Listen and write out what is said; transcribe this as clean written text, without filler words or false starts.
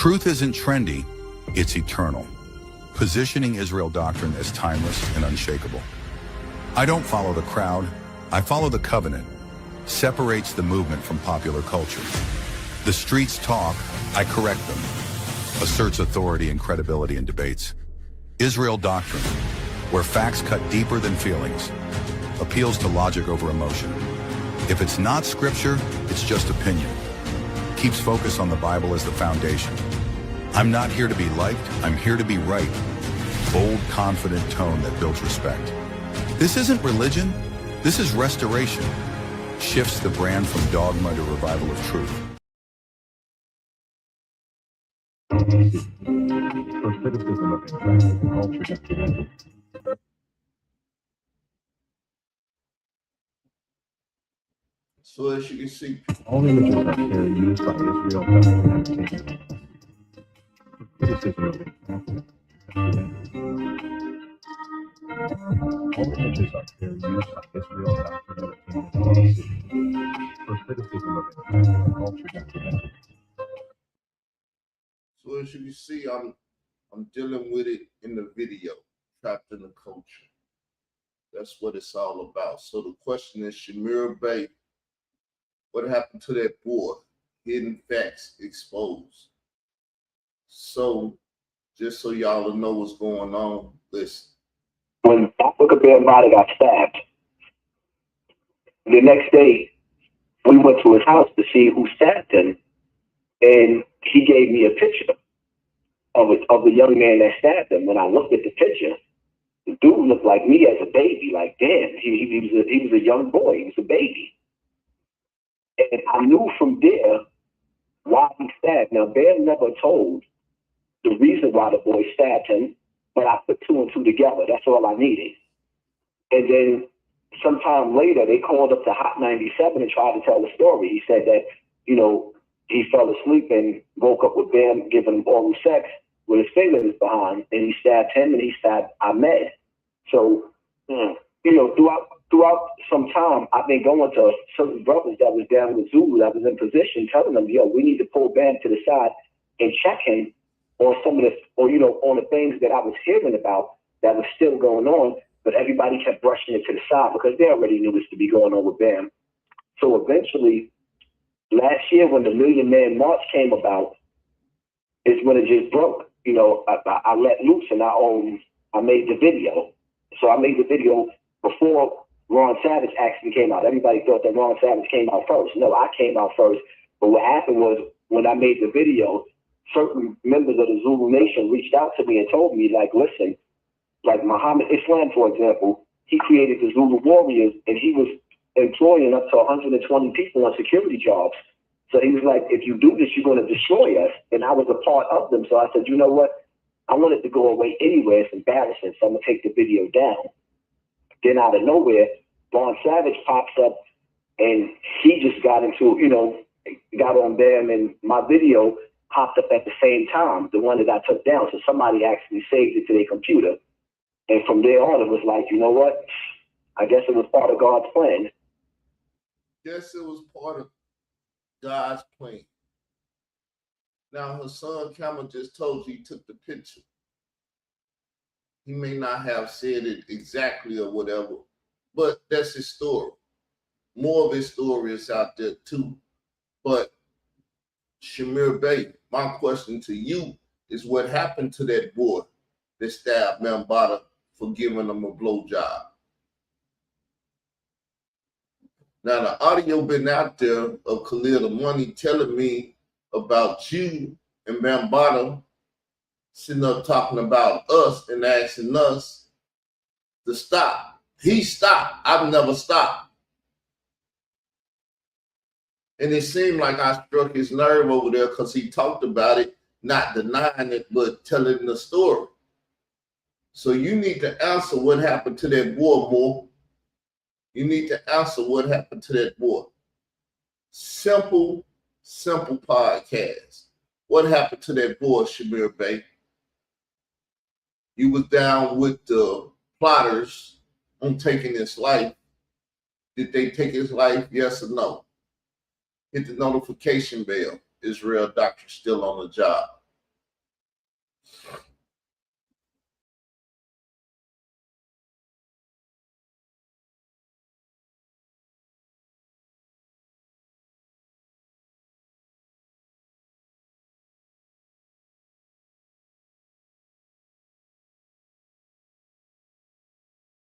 Truth isn't trendy, it's eternal, positioning Israel doctrine as timeless and unshakable. I don't follow the crowd, I follow the covenant. Separates the movement from popular culture. The streets talk, I correct them. Asserts authority and credibility in debates. Israel doctrine, where facts cut deeper than feelings. Appeals to logic over emotion. If it's not scripture, it's just opinion. Keeps focus on the Bible as the foundation. I'm not here to be liked, I'm here to be right. Bold, confident tone that builds respect. This isn't religion, this is restoration. Shifts the brand from dogma to revival of truth. For criticism of American culture today. So as you can see, All images are fair used by Israel government entertainment. For criticism of American All images are fair use by Israel doctrine entertainment policy. For criticism of American culture documentary. so as you can see, I'm dealing with it in the video, trapped in the culture. That's what it's all about. So the question is, Sabir Bey, what happened to that boy? Hidden facts exposed. So just so y'all will know what's going on, listen. When Africa Bear Body got stabbed, the next day we went to his house to see who stabbed him, and he gave me a picture of the young man that stabbed him. When I looked at the picture, the dude looked like me as a baby. Like, damn, he was a young boy. He was a baby. And I knew from there why he stabbed. Now, Bear never told the reason why the boy stabbed him, but I put two and two together. That's all I needed. And then sometime later, they called up to Hot 97 and tried to tell the story. He said that, he fell asleep and woke up with Bam giving him oral sex with his fingers behind, and he stabbed him and he stabbed Ahmed. So, throughout some time, I've been going to certain brothers that was down with Zulu that was in position, telling them, we need to pull Bam to the side and check him on some of this, on the things that I was hearing about that was still going on, but everybody kept brushing it to the side because they already knew this to be going on with Bam. So eventually, last year when the Million Man March came about, is when it just broke. I let loose and I made the video. So I made the video before Ron Savage actually came out. Everybody thought that Ron Savage came out first. No, I came out first. But what happened was when I made the video, certain members of the Zulu Nation reached out to me and told me, like, listen, like Muhammad Islam, for example, he created the Zulu Warriors and he was employing up to 120 people on security jobs. So he was like, if you do this, you're going to destroy us. And I was a part of them. So I said, you know what? I want it to go away anyway. It's embarrassing. So I'm going to take the video down. Then out of nowhere, Ron Savage pops up and he just got into, got on Bam, and my video popped up at the same time, the one that I took down. So somebody actually saved it to their computer. And from there on, it was like, you know what? I guess it was part of God's plan. Yes, it was part of God's plan. Now, Hassan Cameron just told you he took the picture. He may not have said it exactly or whatever, but that's his story. More of his story is out there too. But Sabir Bey, my question to you is, what happened to that boy that stabbed Mambata for giving him a blowjob? Now, the audio been out there of Khalil the Money telling me about you and Mambata sitting up talking about us and asking us to stop. He stopped. I've never stopped. And it seemed like I struck his nerve over there because he talked about it, not denying it, but telling the story. So you need to answer what happened to that boy, more. You need to answer what happened to that boy. Simple podcast. What happened to that boy, Sabir Bey? You was down with the plotters on taking his life. Did they take his life? Yes or no? Hit the notification bell. Israel Doctor still on the job.